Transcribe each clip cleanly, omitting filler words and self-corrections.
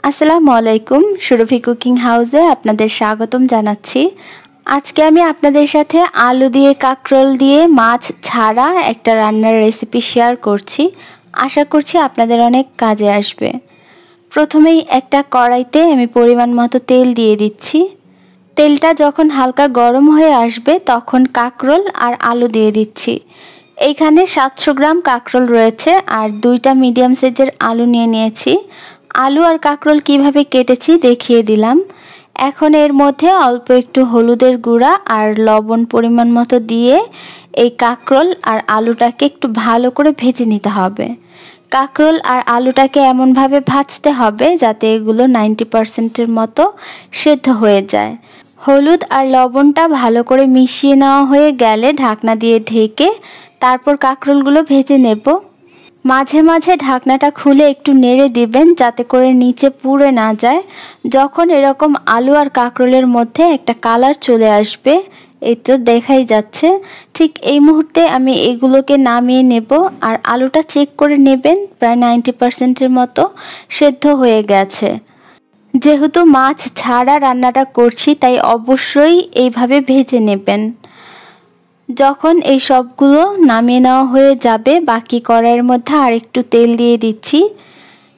আসসালামু আলাইকুম। সুরভি কুকিং হাউসে আপনাদের স্বাগতম জানাচ্ছি। আজকে আমি আপনাদের সাথে আলু দিয়ে কাঁকরোল দিয়ে মাছ ছাড়া একটা রান্নার রেসিপি শেয়ার করছি। আশা করছি আপনাদের অনেক কাজে আসবে। প্রথমেই একটা কড়াইতে আমি পরিমাণ মতো তেল দিয়ে দিচ্ছি। তেলটা যখন হালকা গরম হয়ে আসবে তখন কাঁকরোল আর আলু দিয়ে দিচ্ছি। এইখানে 700 গ্রাম কাঁকরোল রয়েছে আর 2টা মিডিয়াম সাইজের আলু নিয়েছি। আলু আর কাঁকরোল কিভাবে কেটেছি দেখিয়ে দিলাম। এখন এর মধ্যে অল্প একটু হলুদের গুঁড়া আর লবণ পরিমাণ মতো দিয়ে এই কাঁকরোল আর আলুটাকে একটু ভালো করে ভেজে নিতে হবে। কাঁকরোল আর আলুটাকে এমনভাবে ভাজতে হবে যাতে এগুলো 90% মতো সেদ্ধ হয়ে যায়। হলুদ আর লবণটা ভালো করে মিশিয়ে নেওয়া হয়ে গেলে ঢাকনা দিয়ে ঢেকে তারপর কাঁকরোলগুলো ভেজে নেব। মাঝে মাঝে ঢাকনাটা খুলে একটু নেড়ে দিবেন যাতে করে নিচে পুড়ে না যায়। যখন এরকম আলু আর কাঁকরোলের মধ্যে একটা কালার চলে আসবে, এই তো দেখাই যাচ্ছে, ঠিক এই মুহূর্তে আমি এগুলোকে নামিয়ে নেব। আর আলুটা চেক করে নেবেন, প্রায় 90%-এর মতো সেদ্ধ হয়ে গেছে। যেহেতু মাছ ছাড়া রান্নাটা করছি তাই অবশ্যই এইভাবে ভেজে নেবেন। যখন এই সবগুলো নামিয়ে নেওয়া হয়ে যাবে বাকি কড়াইয়ের মধ্যে আর একটু তেল দিয়ে দিচ্ছি।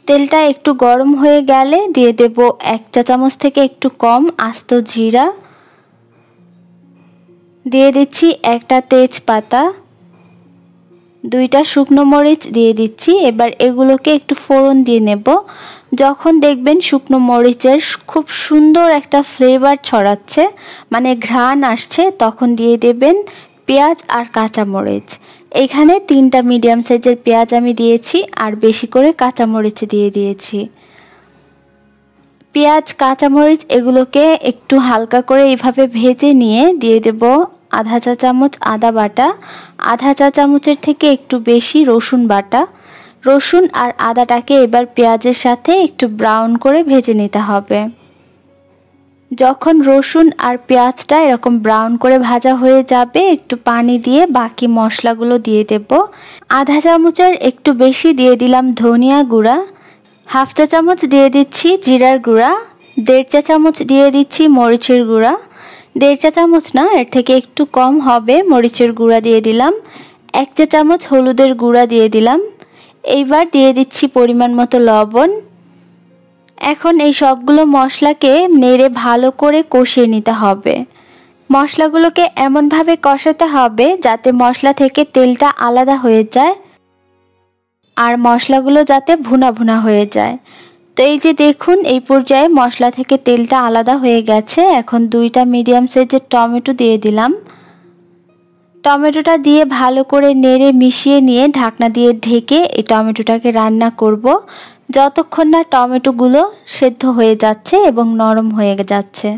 তেলটা একটু গরম হয়ে গেলে দিয়ে দেব 1 চা চামচ থেকে একটু কম আস্ত জিরা, দিয়ে দিচ্ছি একটা তেজপাতা, 2টা শুকনো মরিচ দিয়ে দিচ্ছি। এবার এগুলোকে একটু ফোড়ন দিয়ে নেব। যখন দেখবেন শুকনো মরিচের খুব সুন্দর একটা ফ্লেভার ছড়াচ্ছে, মানে ঘ্রাণ আসছে, তখন দিয়ে দেবেন পেঁয়াজ আর কাঁচামরিচ। এখানে 3টা মিডিয়াম সাইজের পেঁয়াজ আমি দিয়েছি আর বেশি করে কাঁচামরিচ দিয়ে দিয়েছি। পেঁয়াজ কাঁচামরিচ এগুলোকে একটু হালকা করে এইভাবে ভেজে নিয়ে দিয়ে দেব আধা চা চামচ আদা বাটা, আধা চা চামচের থেকে একটু বেশি রসুন বাটা। রসুন আর আদাটাকে এবার পেঁয়াজের সাথে একটু ব্রাউন করে ভেজে নিতে হবে। যখন রসুন আর পেঁয়াজটা এরকম ব্রাউন করে ভাজা হয়ে যাবে একটু পানি দিয়ে বাকি মশলাগুলো দিয়ে দেব। আধা চামচের একটু বেশি দিয়ে দিলাম ধনিয়া গুঁড়া, হাফ চা চামচ দিয়ে দিচ্ছি জিরার গুঁড়া, 1.5 চা চামচ দিয়ে দিচ্ছি মরিচের গুঁড়া, 1.5 চা চামচ না, এর থেকে একটু কম হবে মরিচের গুঁড়া দিয়ে দিলাম, 1 চা চামচ হলুদের গুঁড়া দিয়ে দিলাম। এইবার দিয়ে দিচ্ছি পরিমাণ মতো লবণ। এখন এই সবগুলো মশলাকে নেড়ে ভালো করে কষিয়ে নিতে হবে। মশলাগুলোকে এমনভাবে কষাতে হবে যাতে মশলা থেকে তেলটা আলাদা হয়ে যায় আর মশলাগুলো যাতে ভুনা ভুনা হয়ে যায়। তো এই যে দেখুন এই পর্যায়ে মশলা থেকে তেলটা আলাদা হয়ে গেছে। এখন 2টা মিডিয়াম সাইজের টমেটো দিয়ে দিলাম। টমেটোটা দিয়ে ভালো করে নেড়ে মিশিয়ে নিয়ে ঢাকনা দিয়ে ঢেকে এই টমেটোটাকে রান্না করব যতক্ষণ না টমেটোগুলো সেদ্ধ হয়ে যাচ্ছে এবং নরম হয়ে যাচ্ছে।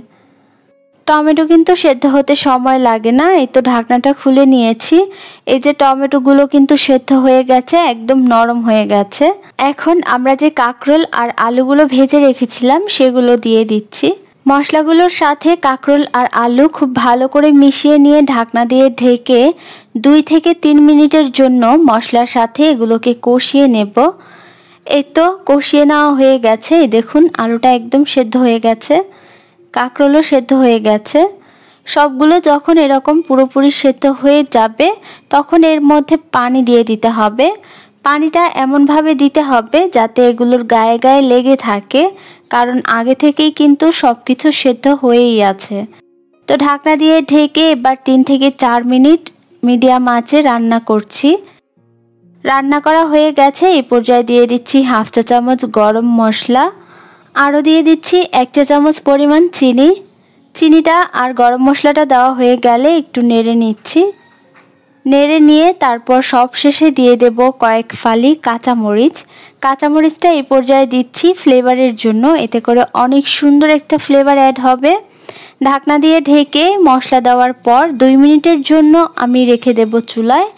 টমেটো কিন্তু সেদ্ধ হতে সময় লাগে না। এই তো ঢাকনাটা খুলে নিয়েছি। এই যে টমেটোগুলো কিন্তু সেদ্ধ হয়ে গেছে, একদম নরম হয়ে গেছে। এখন আমরা যে কাঁকরোল আর আলুগুলো ভেজে রেখেছিলাম সেগুলো দিয়ে দিচ্ছি। মশলাগুলোর সাথে কাঁকরোল আর আলু খুব ভালো করে মিশিয়ে নিয়ে ঢাকনা দিয়ে ঢেকে 2 থেকে 3 মিনিটের জন্য মশলার সাথে এগুলোকে কষিয়ে নেব। এই তো কষিয়ে নেওয়া হয়ে গেছে। এই দেখুন আলুটা একদম সেদ্ধ হয়ে গেছে, কাঁকরোলও সেদ্ধ হয়ে গেছে। সবগুলো যখন এরকম পুরোপুরি সেদ্ধ হয়ে যাবে তখন এর মধ্যে পানি দিয়ে দিতে হবে। পানিটা এমনভাবে দিতে হবে যাতে এগুলোর গায়ে গায়ে লেগে থাকে, কারণ আগে থেকেই কিন্তু সব কিছু সেদ্ধ হয়েই আছে। তো ঢাকনা দিয়ে ঢেকে এবার 3 থেকে 4 মিনিট মিডিয়াম আঁচে রান্না করছি। রান্না করা হয়ে গেছে। এই পর্যায়ে দিয়ে দিচ্ছি হাফ চা চামচ গরম মশলা, আরও দিয়ে দিচ্ছি 1 চা চামচ পরিমাণ চিনি। চিনিটা আর গরম মশলাটা দেওয়া হয়ে গেলে একটু নেড়ে নিচ্ছি। নেড়ে নিয়ে তারপর সব শেষে দিয়ে দেব কয়েক ফালি কাঁচামরিচ। কাঁচামরিচটা এই পর্যায়ে দিচ্ছি ফ্লেভারের জন্য, এতে করে অনেক সুন্দর একটা ফ্লেভার অ্যাড হবে। ঢাকনা দিয়ে ঢেকে মশলা দেওয়ার পর 2 মিনিটের জন্য আমি রেখে দেব চুলায়।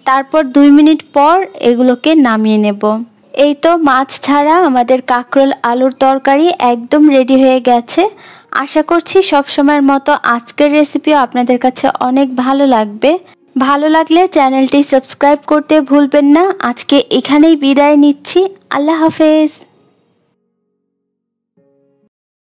তারপর 2 মিনিট পর এগুলোকে নামিয়ে নেব। এই তো মাছ ছাড়া আমাদের কাঁকরোল আলুর তরকারি একদম রেডি হয়ে গেছে। আশা করছি সব সময়ের মতো আজকের রেসিপিও আপনাদের কাছে অনেক ভালো লাগবে। ভালো লাগলে চ্যানেলটি সাবস্ক্রাইব করতে ভুলবেন না। আজকে এখানেই বিদায় নিচ্ছি। আল্লাহ হাফেজ।